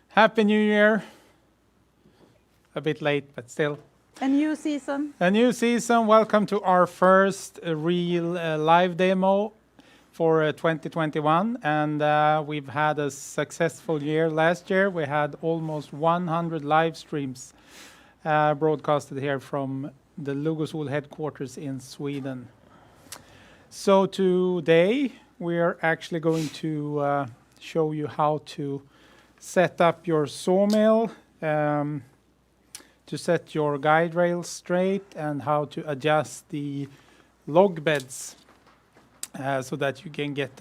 Happy New Year. A bit late, but still. A new season. A new season. Welcome to our first real live demo for 2021. And we've had a successful year. Last year, we had almost 100 live streams broadcasted here from the Logosol headquarters in Sweden. So today, we are actually going to show you how to set up your sawmill, to set your guide rails straight, and how to adjust the log beds so that you can get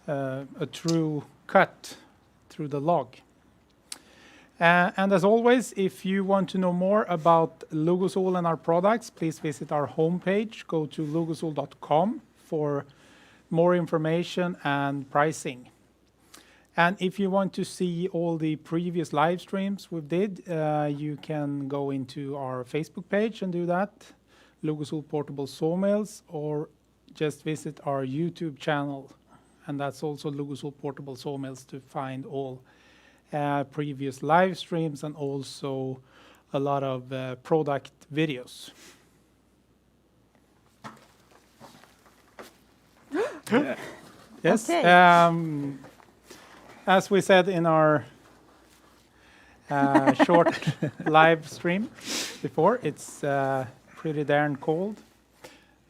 a true cut through the log. And as always, if you want to know more about Logosol and our products, please visit our homepage. Go to logosol.com for more information and pricing. And if you want to see all the previous live streams we did, you can go into our Facebook page and do that, Logosol Portable Sawmills, or just visit our YouTube channel, and that's also Logosol Portable Sawmills, to find all previous live streams and also a lot of product videos. Yeah. Yes. Okay. As we said in our short live stream before, it's pretty darn cold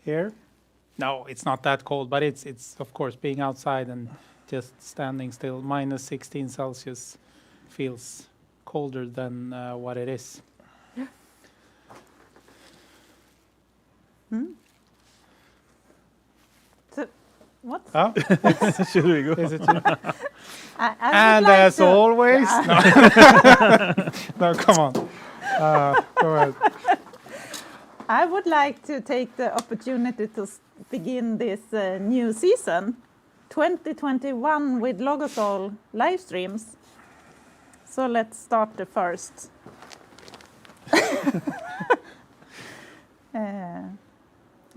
here. No, it's not that cold, but it's of course being outside and just standing still. Minus 16 Celsius feels colder than what it is. Yeah. Hmm? So, what? Oh, Should we go? is it too? I would And like as to- always, Yeah. no, come on. Go ahead. I would like to take the opportunity to begin this new season, 2021, with Logosol live streams. So let's start the first.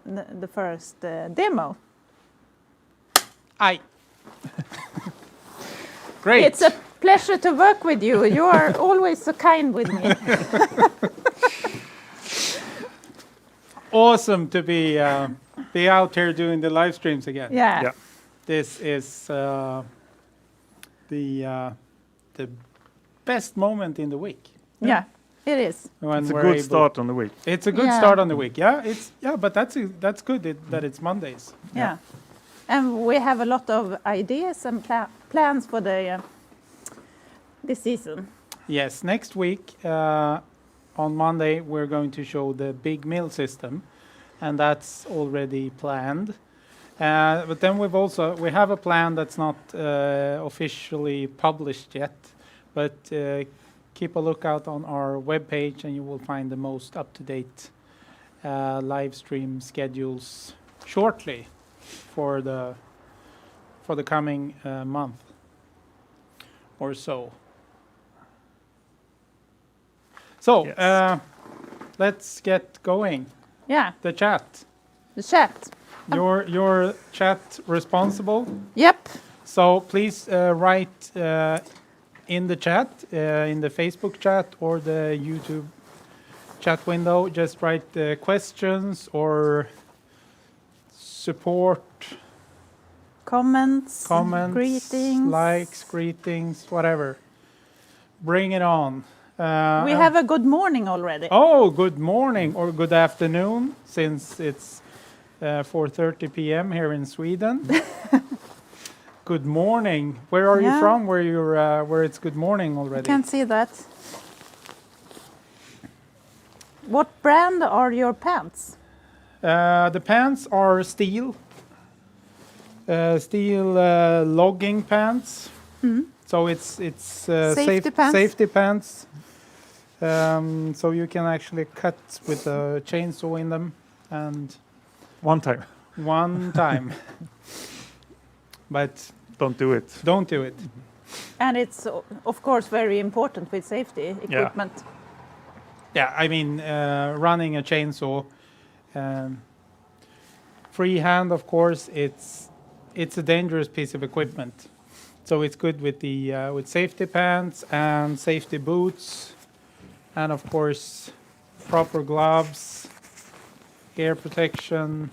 The first demo. Aye. Great. It's a pleasure to work with you. You are always so kind with me. Awesome to be out here doing the live streams again. Yeah. Yeah. This is the best moment in the week. Yeah, it is. When It's a we're good able- start on the week. It's a good Yeah. start on the week. Yeah, but that's good that it's Mondays. Yeah. And we have a lot of ideas and plans for this season. Yes, next week on Monday we're going to show the big mill system, and that's already planned. But then we have a plan that's not officially published yet, but keep a lookout on our webpage and you will find the most up-to-date live stream schedules shortly for the coming month or so. So Yes. let's get going. Yeah, The chat. the chat. Your chat responsible. Yep. So please write in the chat, in the Facebook chat or the YouTube chat window. Just write questions or support, Comments, greetings. likes, greetings, whatever. Bring it on. We have a good morning already. Oh, good morning or good afternoon, since it's 4:30 p.m. here in Sweden. Good morning. Where are you Yeah. from? Where it's good morning already? Can't see that. What brand are your pants? The pants are steel logging pants. So it's Safety pants? Safety pants. So you can actually cut with a chainsaw in them, and One time. one time. But Don't do it. don't do it. And it's, of course, very important with safety equipment. Yeah, I mean, running a chainsaw, freehand, of course, it's a dangerous piece of equipment. So it's good with the with safety pants and safety boots, and of course proper gloves, ear protection,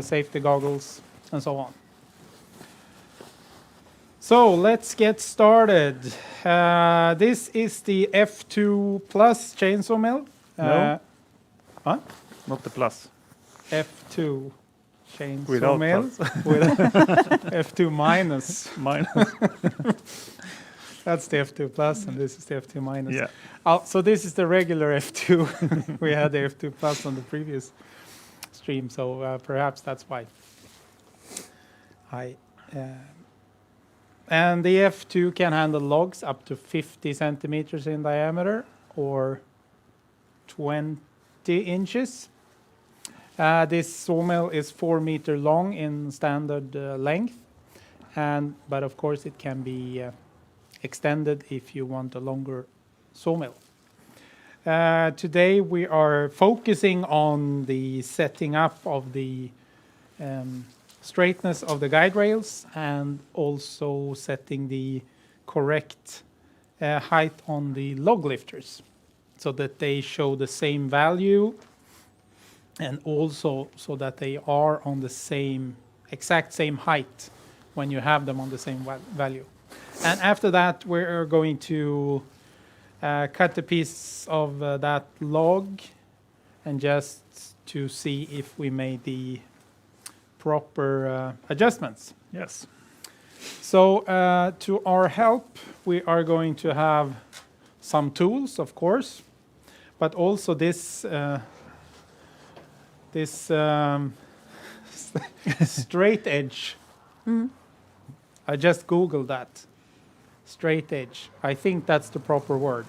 safety goggles, and so on. So let's get started. This is the F2 Plus chainsaw mill. No. What? Not the plus. F2 chainsaw Without mill with F2 minus. Mine. That's the F2 Plus, and this is the F2 minus. Yeah. So this is the regular F2. We had the F2 Plus on the previous stream, so perhaps that's why. And the F2 can handle logs up to 50 centimeters in diameter or 20 inches. This sawmill is 4 meter long in standard length, but of course it can be extended if you want a longer sawmill. Today we are focusing on the setting up of the straightness of the guide rails and also setting the correct height on the log lifters so that they show the same value, and also so that they are on the exact same height when you have them on the same value. And after that, we're going to cut a piece of that log and just to see if we made the proper adjustments. Yes. So to our help, we are going to have some tools, of course, but also this straight edge. I just Googled that. Straight edge. I think that's the proper word.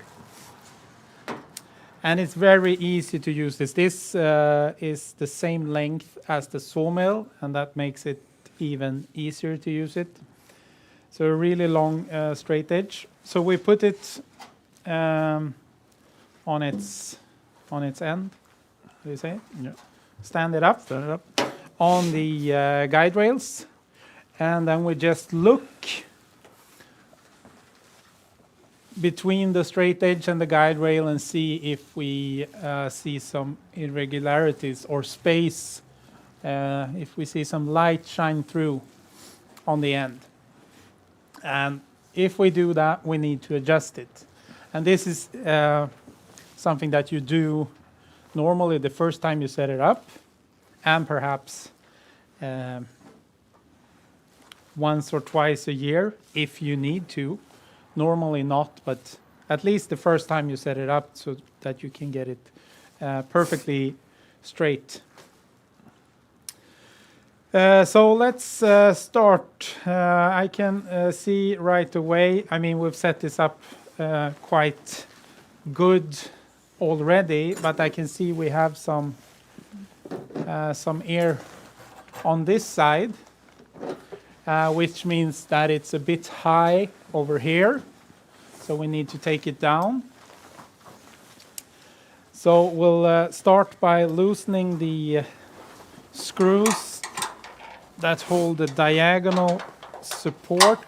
And it's very easy to use this. This is the same length as the sawmill, and that makes it even easier to use it. So a really long straight edge. So we put it on its end. How do you say it? Yeah. Stand it up. Stand it up. On the guide rails, and then we just look between the straight edge and the guide rail and see if we see some irregularities or space, if we see some light shine through on the end. And if we do that, we need to adjust it. And this is something that you do normally the first time you set it up, and perhaps once or twice a year if you need to. Normally not, but at least the first time you set it up so that you can get it perfectly straight. So let's start. I can see right away, I mean, we've set this up quite good already, but I can see we have some air on this side, which means that it's a bit high over here, so we need to take it down. So we'll start by loosening the screws that hold the diagonal support.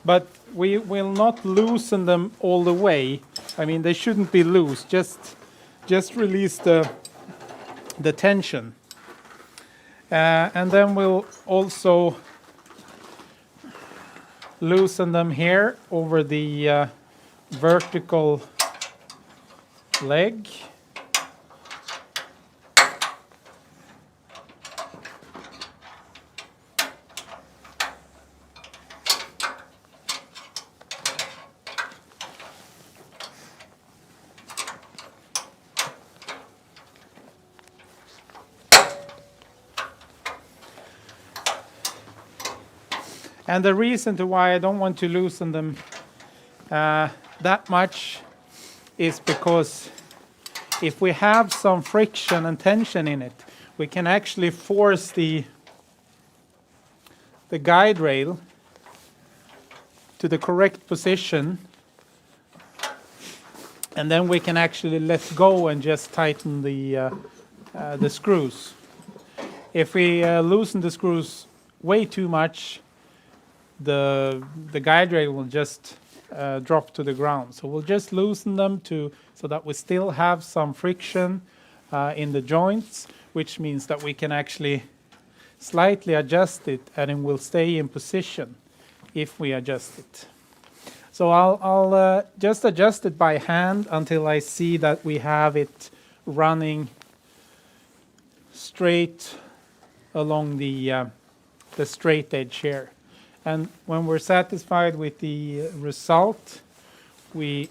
But we will not loosen them all the way. I mean, they shouldn't be loose. Just release the tension. And then we'll also loosen them here over the vertical leg. And the reason to why I don't want to loosen them that much is because if we have some friction and tension in it, we can actually force the guide rail to the correct position And then we can actually let go and just tighten the screws. If we loosen the screws way too much, the guide rail will just drop to the ground. So we'll just loosen them so that we still have some friction in the joints, which means that we can actually slightly adjust it and it will stay in position if we adjust it. So I'll just adjust it by hand until I see that we have it running straight along the straight edge here. And when we're satisfied with the result, we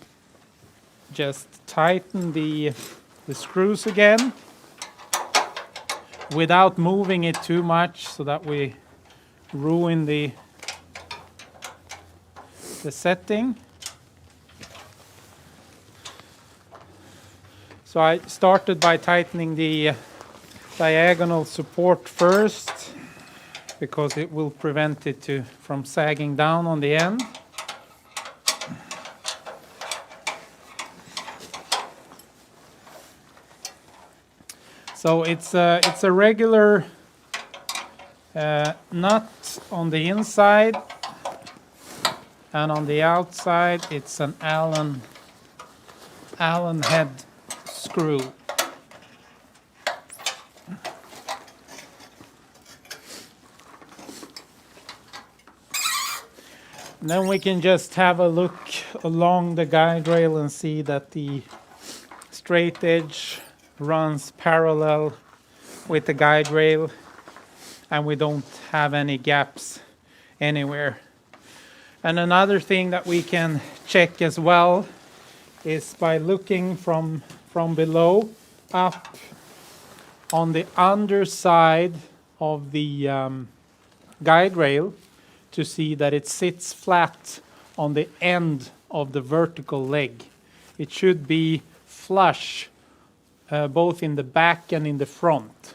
just tighten the screws again without moving it too much so that we ruin the setting. So I started by tightening the diagonal support first because it will prevent it from sagging down on the end. So it's a regular nut on the inside, and on the outside it's an Allen head screw. And then we can just have a look along the guide rail and see that the straight edge runs parallel with the guide rail and we don't have any gaps anywhere. And another thing that we can check as well is by looking from below up on the underside of the guide rail to see that it sits flat on the end of the vertical leg. It should be flush both in the back and in the front.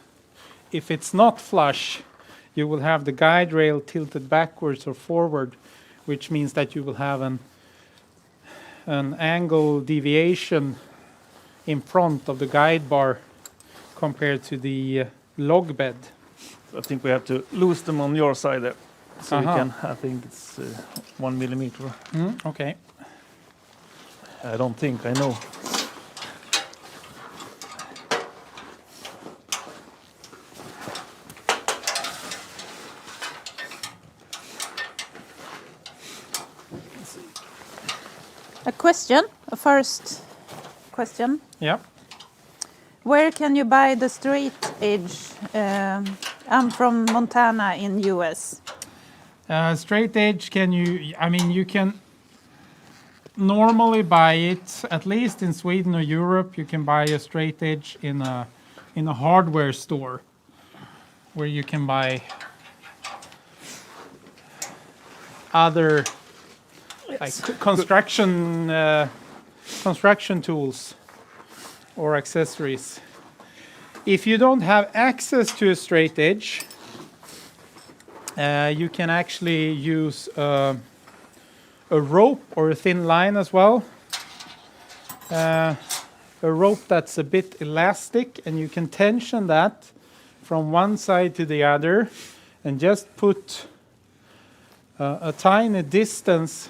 If it's not flush, you will have the guide rail tilted backwards or forward, which means that you will have an angle deviation in front of the guide bar compared to the log bed. I think we have to loose them on your side there. So we Uh-huh. can, I think it's 1 millimeter. Okay. I don't think, I know. A first question. Yeah. Where can you buy the straight edge? I'm from Montana in US. Straight edge, you can normally buy it, at least in Sweden or Europe, you can buy a straight edge in a hardware store where you can buy other like construction tools or accessories. If you don't have access to a straight edge, you can actually use a rope or a thin line as well. A rope that's a bit elastic, and you can tension that from one side to the other and just put a tiny distance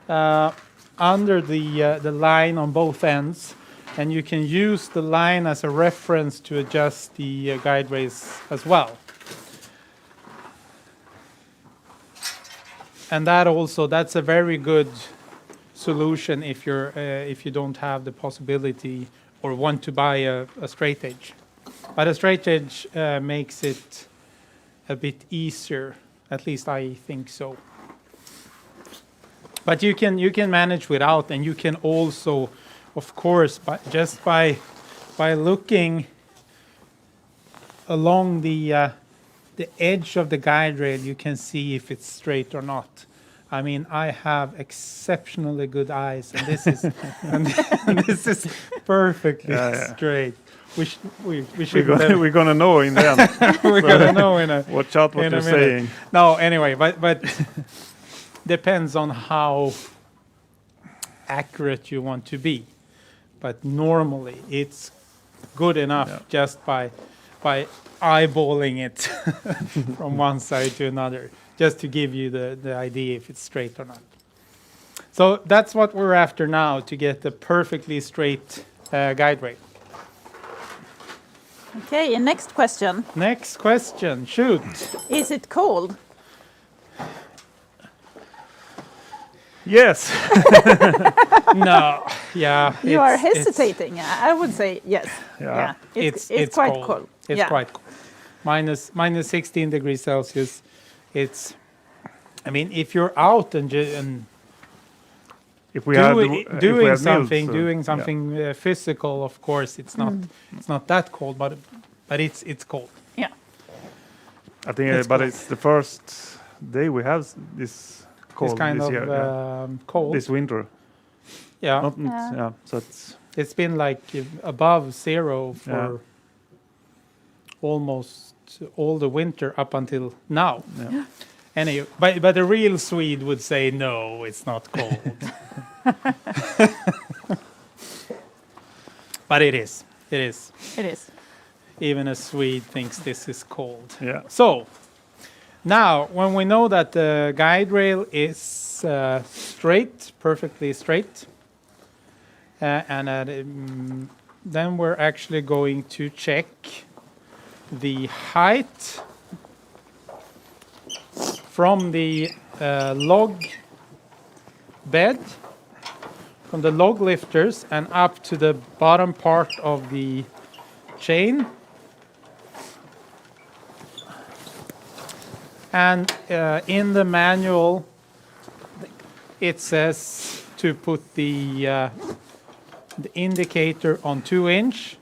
under the line on both ends, and you can use the line as a reference to adjust the guide rails as well. And that's a very good solution if you don't have the possibility or want to buy a straight edge. But a straight edge makes it a bit easier, at least I think so. But you can manage without, and you can also, of course, by looking along the edge of the guide rail, you can see if it's straight or not. I mean, I have exceptionally good eyes, and this is and this is perfectly straight. We should We're gonna know in the end. we're gonna know in a Watch out what in a you're minute. saying. No, anyway, but depends on how accurate you want to be. But normally it's good enough just by eyeballing it from one side to another, just to give you the idea if it's straight or not. So that's what we're after now, to get a perfectly straight guide rail. Okay, and next question. Next question, shoot. Is it cold? Yes. No, yeah. You are hesitating. I would say yes. Yeah. It's quite cold. It's quite cold. Minus 16 degrees Celsius. It's, I mean, if you're out and If we had doing mills, something physical, of course, it's not that cold, but it's cold. Yeah. I think, but it's the first day we have this cold It's kind this of year, cold. this winter. Yeah. So It's been like above zero for almost all the winter up until now. Yeah. Anyway, but a real Swede would say no, it's not cold. But it is. It is. It is. Even a Swede thinks this is cold. Yeah. So now, when we know that the guide rail is straight, perfectly straight, then we're actually going to check the height from the log bed, from the log lifters and up to the bottom part of the chain. And in the manual, it says to put the indicator on 2 inch.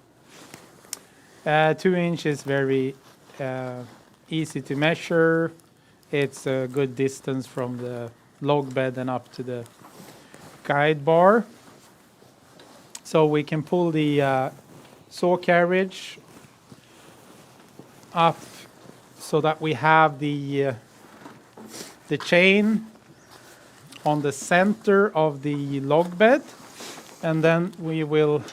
2 inch is very easy to measure. It's a good distance from the log bed and up to the guide bar. So we can pull the saw carriage up so that we have the chain on the center of the log bed, and then we will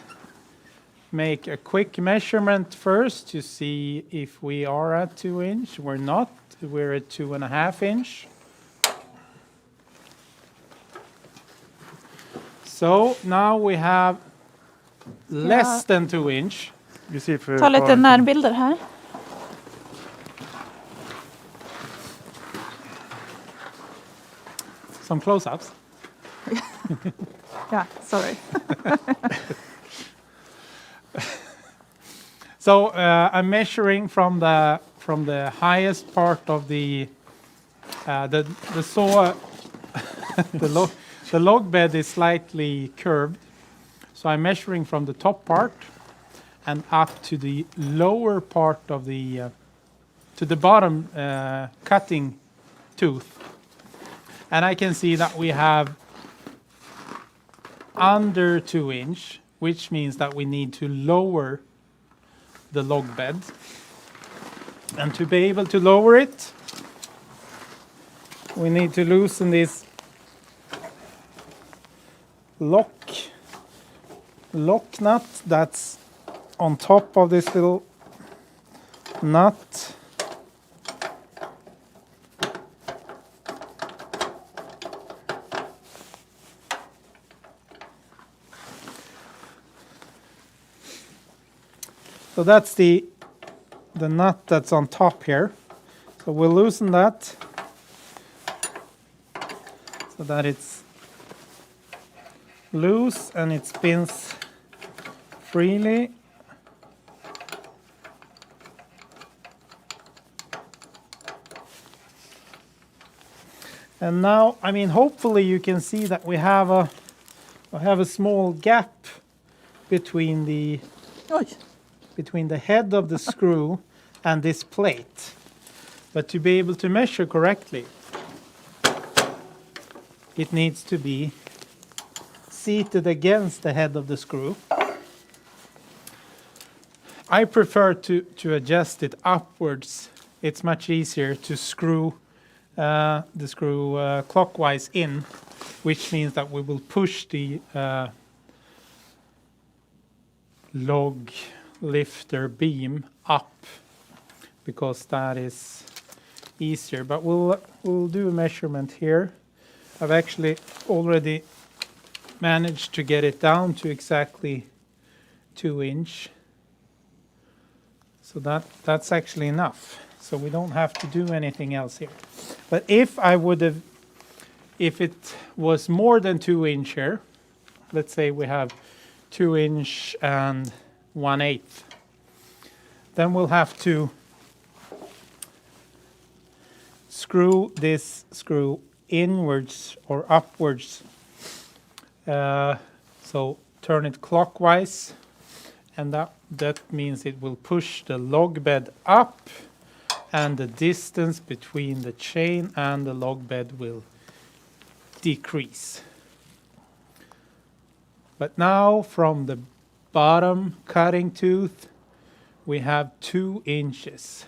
make a quick measurement first to see if we are at 2 inch. We're not. We're at 2.5 inch. So now we have less than 2 inch. You see if Ta lite närbilder här. Some close-ups. Yeah, sorry. So I'm measuring from the highest part of the saw. The log bed is slightly curved, so I'm measuring from the top part and up to the lower part of the to the bottom cutting tooth, and I can see that we have under 2 inch, which means that we need to lower the log bed. And to be able to lower it, we need to loosen this lock nut that's on top of this little nut. So that's the nut that's on top here. So we'll loosen that so that it's loose and it spins freely. And now, I mean, hopefully you can see that we have a small gap between the head of the screw and this plate. But to be able to measure correctly, it needs to be seated against the head of the screw. I prefer to adjust it upwards. It's much easier to screw the screw clockwise in which means that we will push the log lifter beam up, because that is easier. But we'll do a measurement here. I've actually already managed to get it down to exactly 2 inch. So that's actually enough. So we don't have to do anything else here. But if it was more than 2 inch here, let's say we have 2 inch and 1/8, then we'll have to screw this screw inwards or upwards. So turn it clockwise, and that means it will push the log bed up, and the distance between the chain and the log bed will decrease. But now from the bottom cutting tooth we have 2 inches,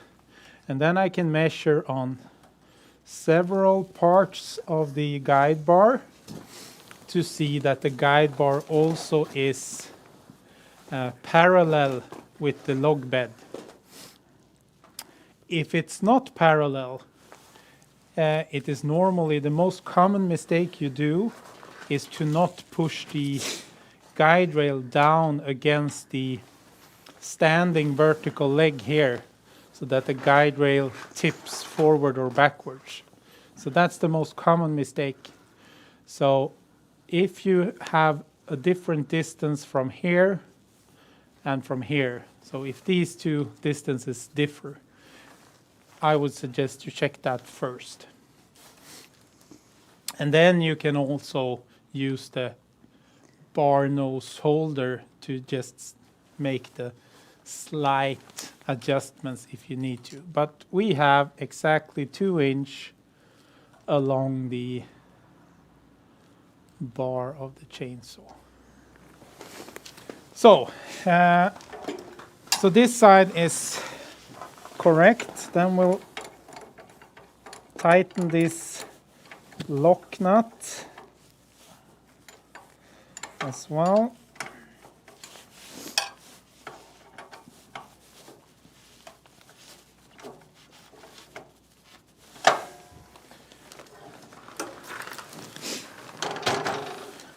and then I can measure on several parts of the guide bar to see that the guide bar also is parallel with the log bed. If it's not parallel, it is normally the most common mistake you do is to not push the guide rail down against the standing vertical leg here, so that the guide rail tips forward or backwards. So that's the most common mistake. So if you have a different distance from here and from here, so if these two distances differ, I would suggest you check that first. And then you can also use the bar nose holder to just make the slight adjustments if you need to. But we have exactly 2 inch along the bar of the chainsaw. So, so this side is correct. Then we'll tighten this lock nut as well.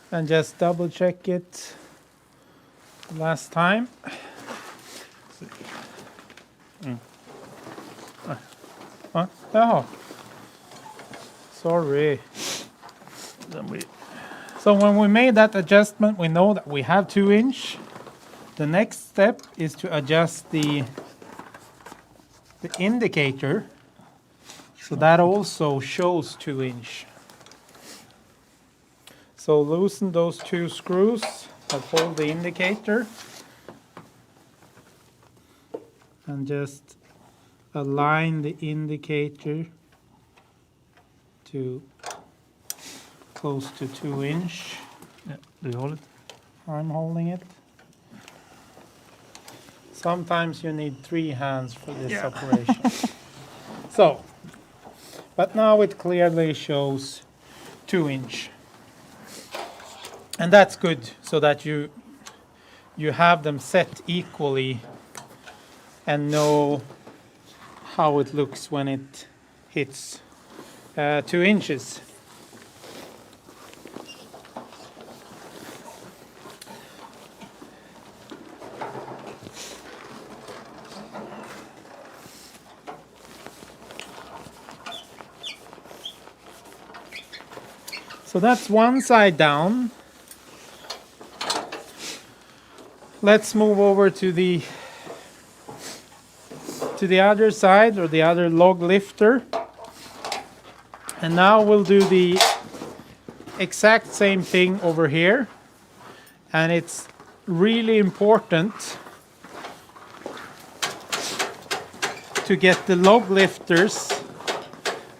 And just double check it last time. Oh, sorry. So when we made that adjustment, we know that we have 2 inch. The next step is to adjust the indicator, so that also shows 2 inch. So loosen those 2 screws that hold the indicator, and just align the indicator to close to 2 inch. Yeah. Do you hold it? I'm holding it. Sometimes you need 3 hands for this operation. So, but now it clearly shows 2 inch. And that's good, so that you have them set equally and know how it looks when it hits 2 inches. So that's one side down. Let's move over to the other side, or the other log lifter. And now we'll do the exact same thing over here. And it's really important to get the log lifters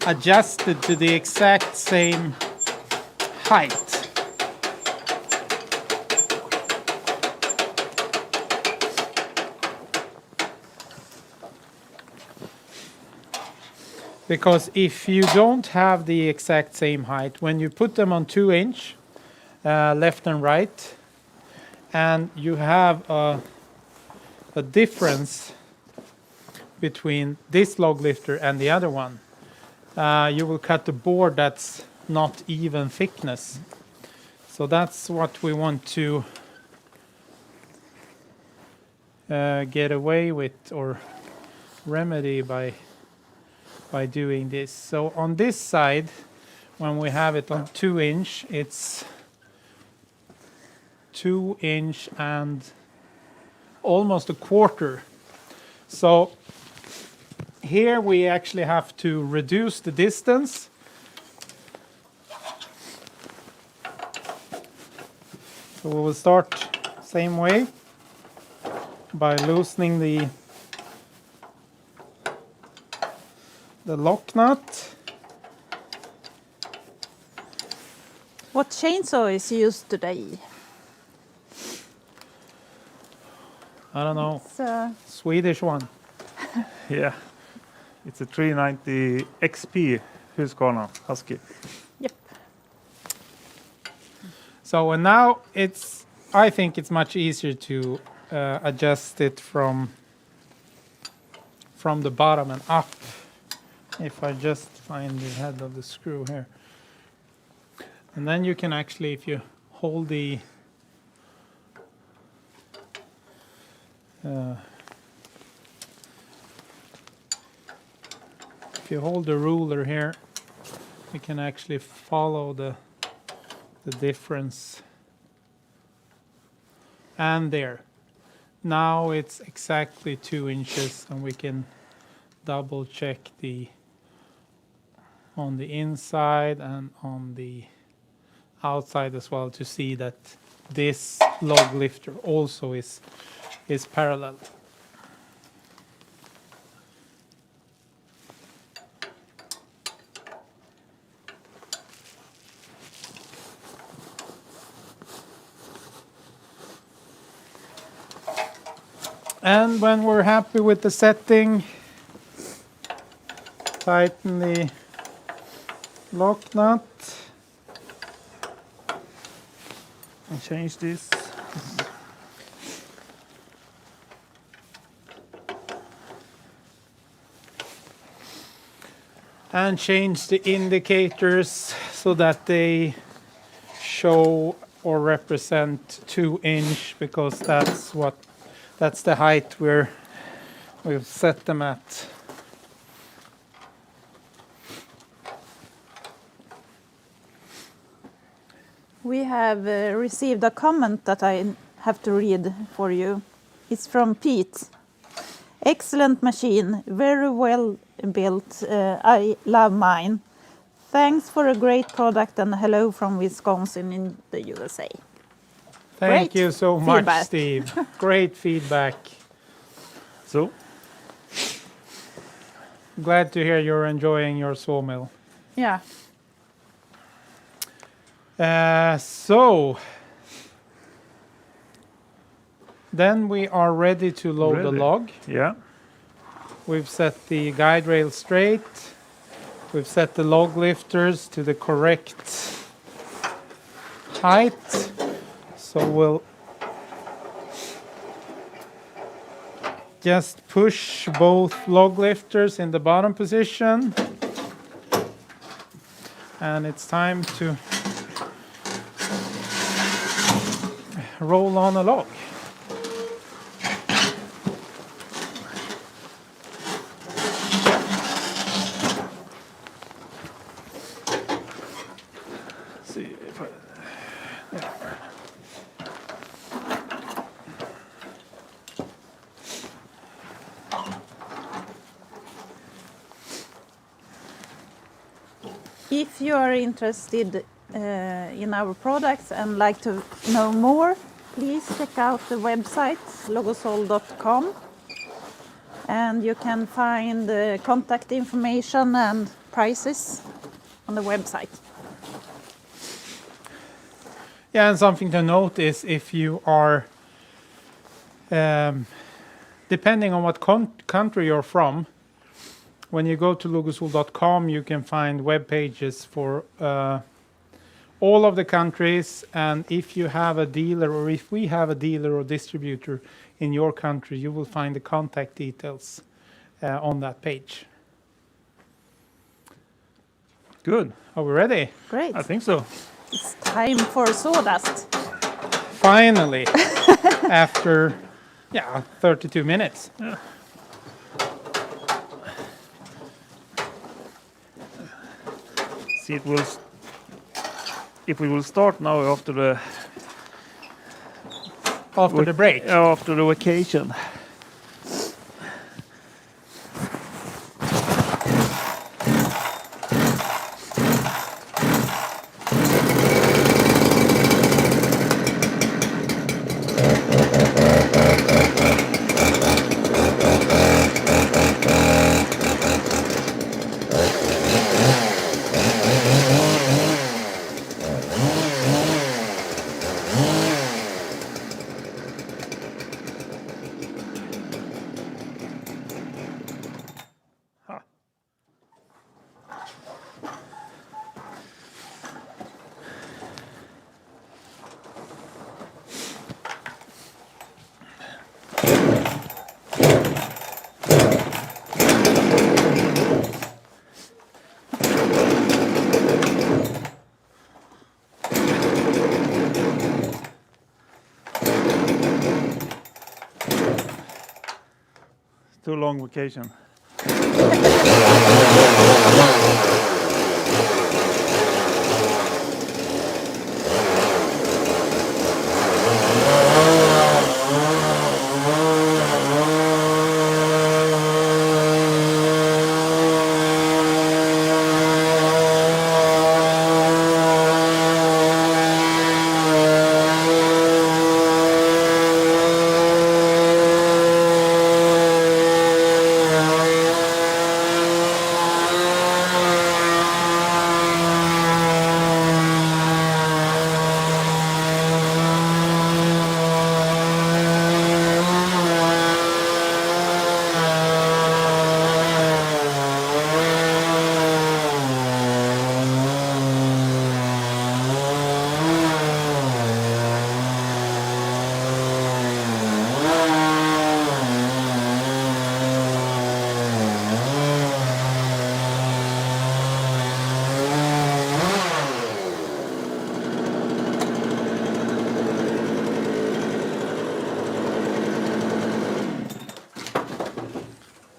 adjusted to the exact same height. Because if you don't have the exact same height, when you put them on 2-inch, left and right, and you have a difference between this log lifter and the other one, you will cut the board that's not even thickness. So that's what we want to get away with or remedy by doing this. So on this side, when we have it on 2-inch, it's 2-inch and almost a quarter. So here we actually have to reduce the distance. So we will start same way by loosening the lock nut. What chainsaw is used today? I don't know, It's, uh, Swedish one. Yeah. It's a 390 XP Husqvarna Husky. Yep. So and now I think it's much easier to adjust it from the bottom and up. If I just find the head of the screw here. And then you can actually, if you hold the ruler here, you can actually follow the difference. And there. Now it's exactly 2 inches, and we can double check on the inside and on the outside as well to see that this log lifter also is parallel. And when we're happy with the setting, tighten the lock nut And change this. and change the indicators so that they show or represent 2-inch, because that's the height we've set them at. We have received a comment that I have to read for you. It's from Pete. Excellent machine, very well built. I love mine. Thanks for a great product, and hello from Wisconsin in the USA. Thank Great you so much, feedback. Steve. Great feedback. So, Glad to hear you're enjoying your sawmill. Yeah. So then we are ready to load the Ready. log. yeah. We've set the guide rail straight. We've set the log lifters to the correct height. So we'll just push both log lifters in the bottom position. And it's time to roll on a log. See if I, If you are interested in our products and like to know more, please check out the website logosol.com, and you can find contact information and prices on the website. Yeah, and something to note is if you are, depending on what country you're from, when you go to logosol.com, you can find web pages for all of the countries. And if you have a dealer, or if we have a dealer or distributor in your country, you will find the contact details on that page. Good. Are we ready? Great. I think so. It's time for sawdust. Finally, after 32 minutes. Yeah. See, if we will start now after the break. after the vacation. Too long vacation.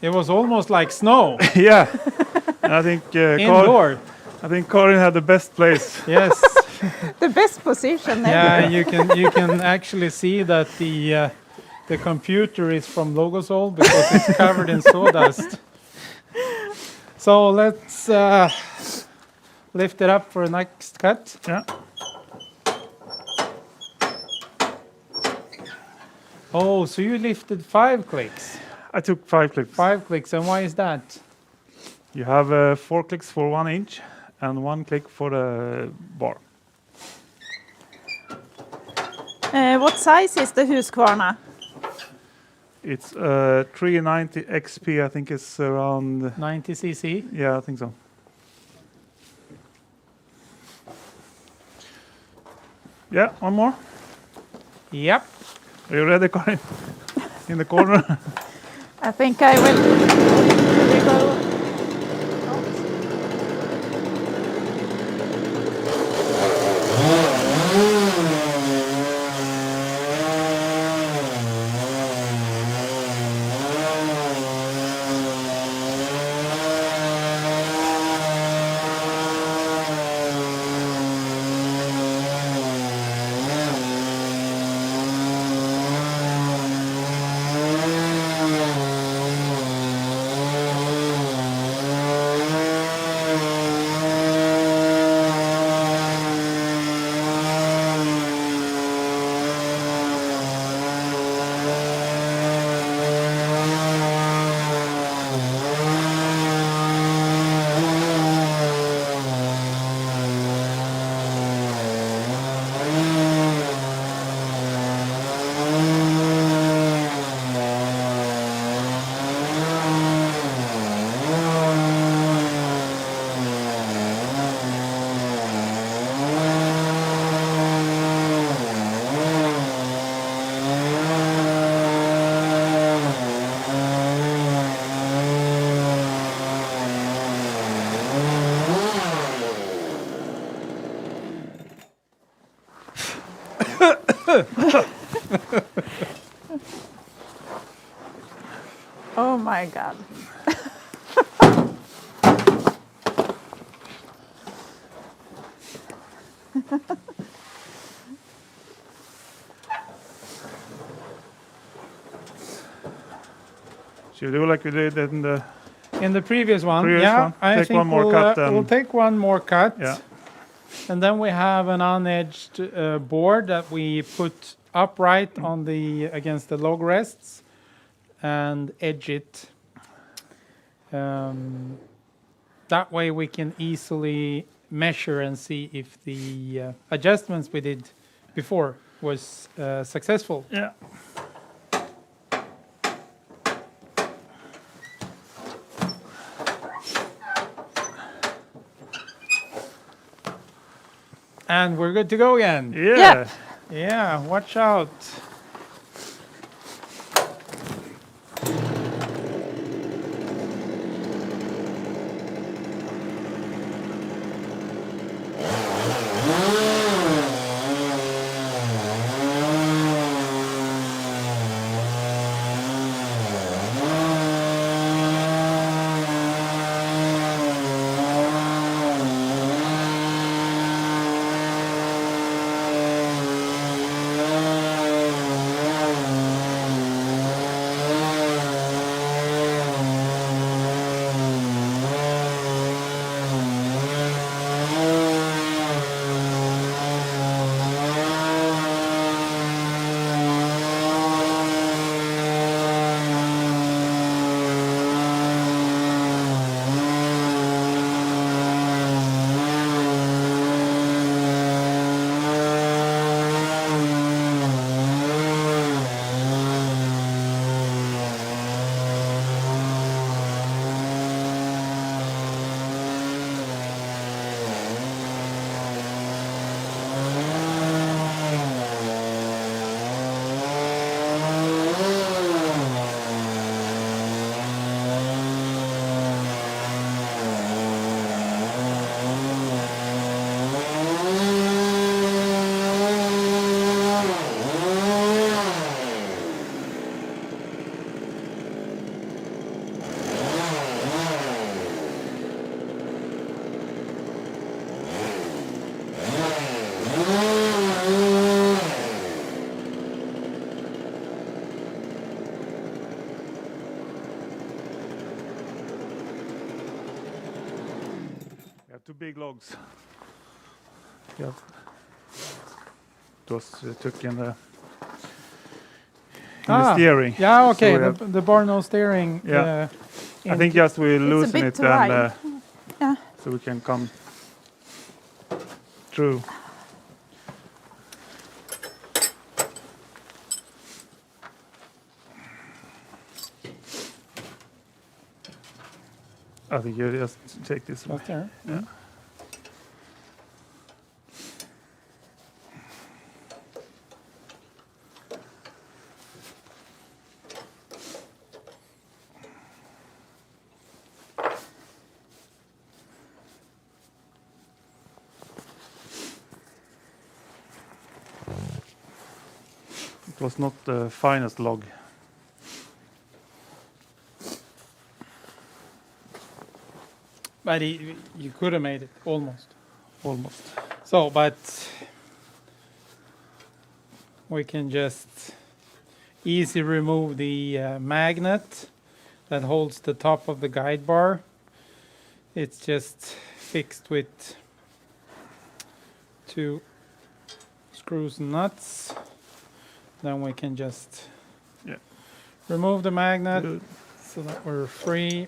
It was almost like snow. Yeah. And I think Indoor. I think Karin had the best place. Yes. The best position ever. Yeah, you can actually see that the computer is from Logosol because it's covered in sawdust. So let's lift it up for the next cut. Yeah. Oh, so you lifted 5 clicks. I took 5 clicks. 5 clicks, and why is that? You have 4 clicks for 1 inch and 1 click for the bar. What size is the Husqvarna? It's 390 XP. I think it's around. 90 cc. Yeah, I think so. Yeah, one more. Yep. Are you ready, Karin? In the corner. I think I will. Here we go. my God. Should we do like we did in the In the previous one, Previous yeah, one. I Take think one more we'll, cut we'll and- take one more cut. Yeah. And then we have an unedged board that we put upright on the against the log rests and edge it. That way we can easily measure and see if the adjustments we did before was successful. Yeah. And we're good to go again. Yeah. Yeah, watch out. We have two big logs. Yeah. It was took in the steering. Yeah, okay, So we have- the bar no steering. Yeah. I think just we loosen bit it too and wide. Yeah. so we can come through. I think you just take this one. Right there. Yeah. It was not the finest log. But you could have made it almost. Almost. So, but we can just easy remove the magnet that holds the top of the guide bar. It's just fixed with 2 screws and nuts. Then we can just remove the magnet Good. so that we're free.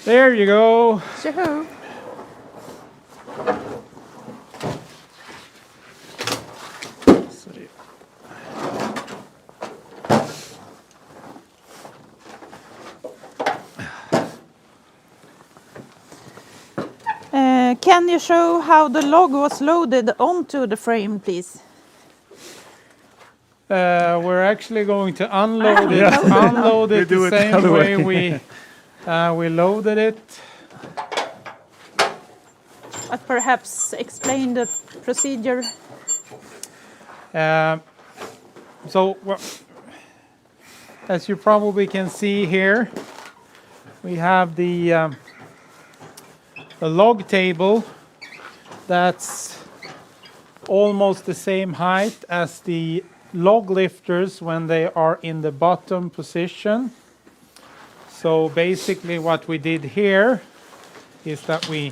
There you go. Shoo-hoo. can you show how the log was loaded onto the frame, please? We're actually going to unload it, Yeah. unload We it do the it the same other way way. we loaded it. But perhaps explain the procedure. As you probably can see here, we have the log table that's almost the same height as the log lifters when they are in the bottom position. So basically what we did here is that we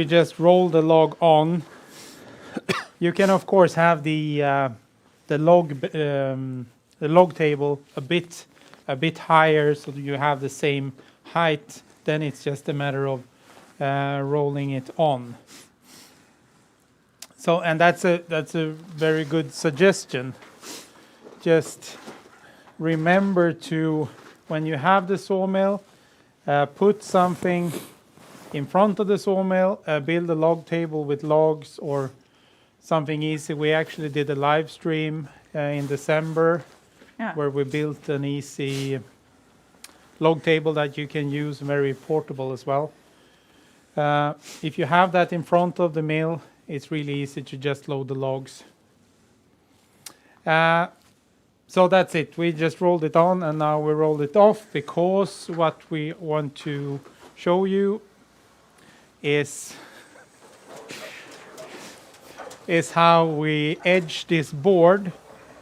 just roll the log on. You can of course have the log table a bit higher, so you have the same height. Then it's just a matter of rolling it on. So, and that's a very good suggestion. Just remember to, when you have the sawmill, put something in front of the sawmill, build a log table with logs or something easy. We actually did a live stream in December where we built an easy log table that you can use, very portable as well. If you have that in front of the mill, it's really easy to just load the logs. So that's it. We just rolled it on and now we rolled it off, because what we want to show you is how we edge this board.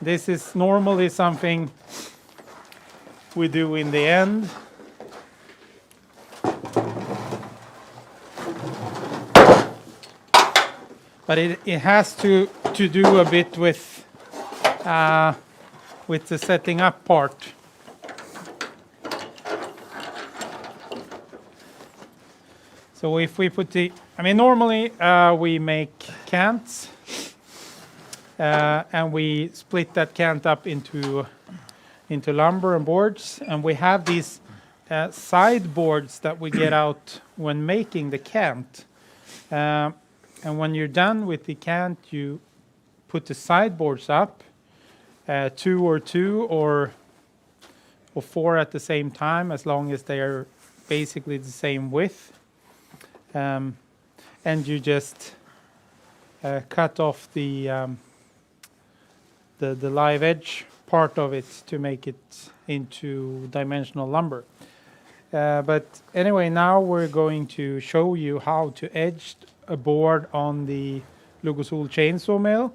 This is normally something we do in the end. But it has to do a bit with the setting up part. So if we put normally we make cants and we split that cant up into lumber and boards, and we have these side boards that we get out when making the cant. And when you're done with the cant, you put the sideboards up, two or four at the same time, as long as they are basically the same width. And you just cut off the live edge part of it to make it into dimensional lumber. But anyway, now we're going to show you how to edge a board on the Logosol chainsaw mill.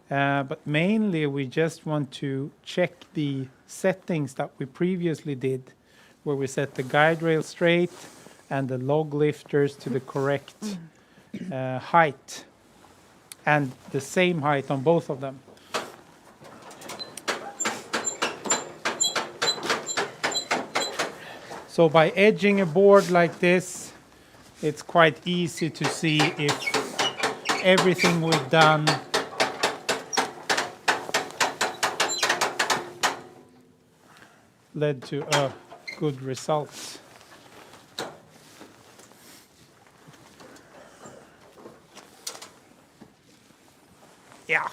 But mainly we just want to check the settings that we previously did, where we set the guide rail straight and the log lifters to the correct height, and the same height on both of them. So by edging a board like this, it's quite easy to see if everything we've done led to a good result. Yeah.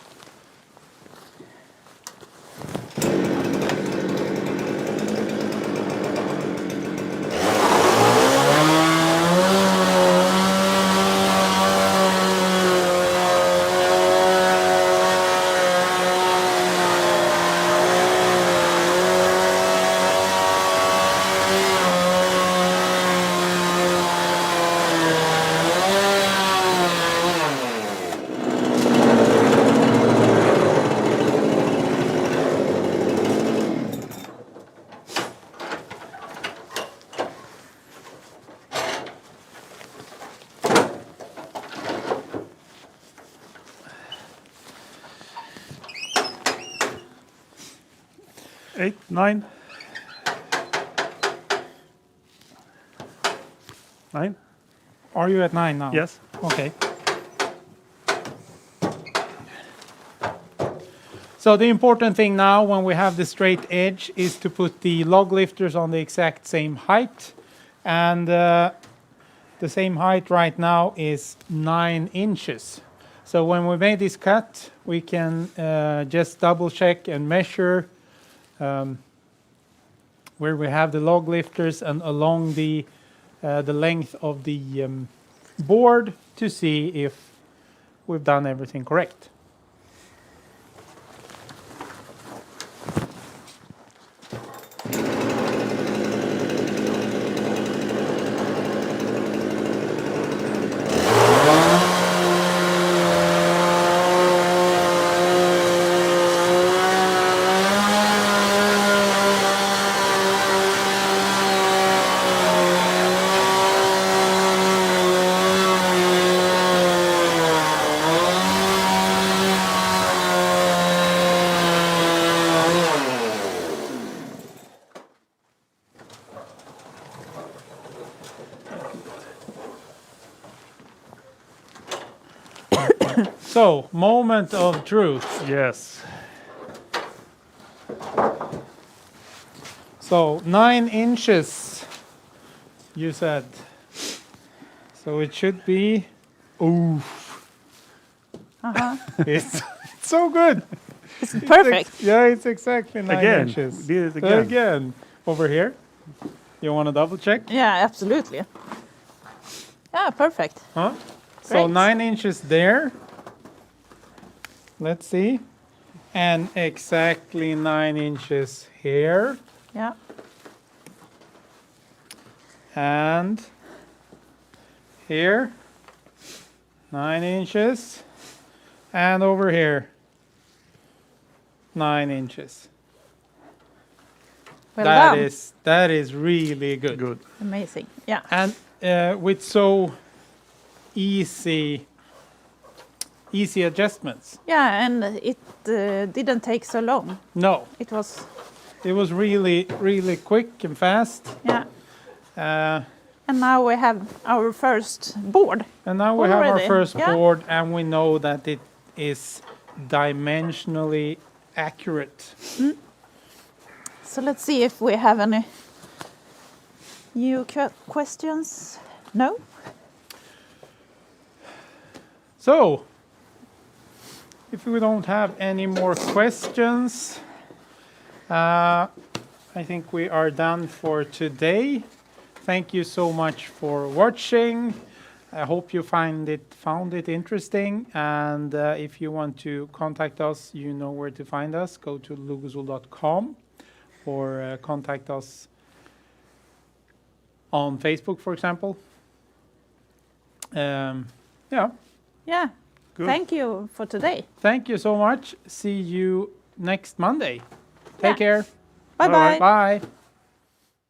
Eight, nine. 9? Are you at 9 now? Yes. Okay. So the important thing now when we have the straight edge is to put the log lifters on the exact same height. And the same height right now is 9 inches. So when we made this cut, we can just double check and measure where we have the log lifters and along the length of the board to see if we've done everything correct. So, moment of truth. Yes. So 9 inches, you said. So it should be. Ooh, it's so good. It's perfect. Yeah, it's exactly 9 Again. inches. Did it So again. again, over here. You want to double check? Yeah, absolutely. Yeah, perfect. Huh? So Great. 9 inches there. Let's see. And exactly 9 inches here. Yeah. And here, 9 inches. And over here, 9 inches. Well done. That is really good. Good. Amazing. Yeah. And with so easy adjustments. Yeah, and it didn't take so long. No, It was, it was really quick and fast. yeah. Uh, And now we have our first board. and now we have our Already, first yeah. board, and we know that it is dimensionally accurate. So let's see if we have any new questions. No? So, if we don't have any more questions, I think we are done for today. Thank you so much for watching. I hope you found it interesting. And if you want to contact us, you know where to find us. Go to logosol.com or contact us on Facebook, for example. Yeah. Yeah. Good. Thank you for today. Thank you so much. See you next Monday. Take Yeah. care. Bye-bye. Bye.